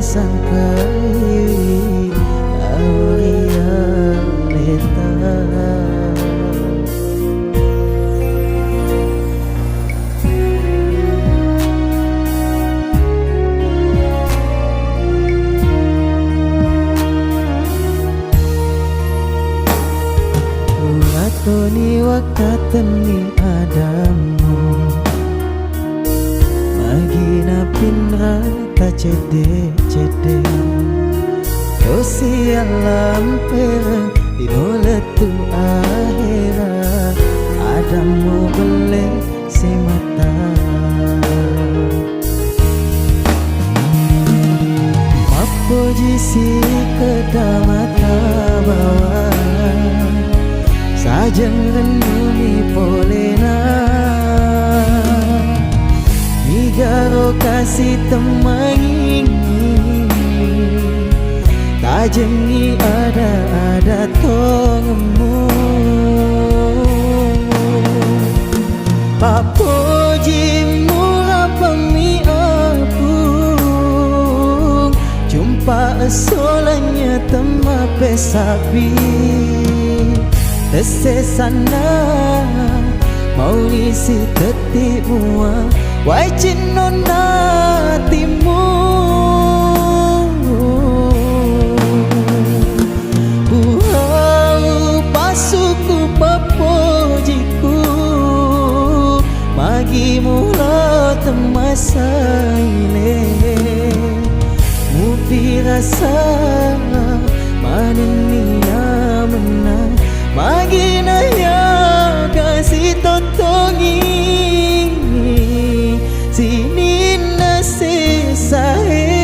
sangkai auria leta. Toni wakatani adamu magina pinra ta cede dosi alam pera dinoletu akhira adamu bele semata mapojisi kedamata bawah sajang renungi polena Migaro kasih temangi tajengi ada tongemu Papoji murah pemi apung jumpa solanya tema pesabi Tesesana mau isi tetimu wajin nona timu Buhau pasuku papojiku magi mula temasa ile mupi rasa manenia menang Magina ya kasih totongi sini nasi sahe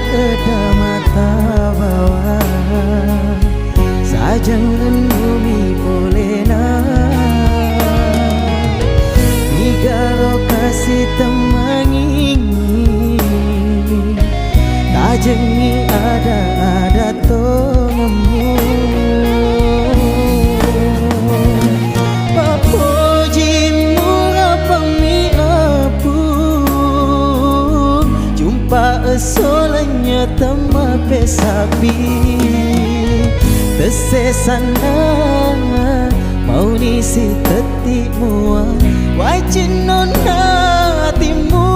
Kedamata bawah sajang renungi polena Migaro kasih temangi tajengi ada tongemu Papoji murah pemi apung jumpa solanya tema pesapi Tesesana mau nisi tetimu wajin nona timu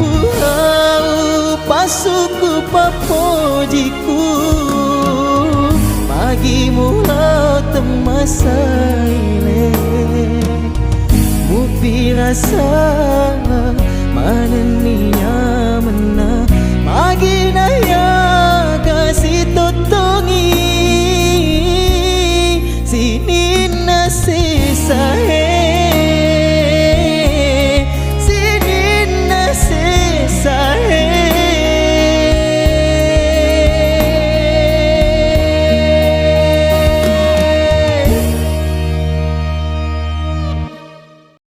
Buhau pasuku papojiku magi mula temasa ile Mupi rasa maneninya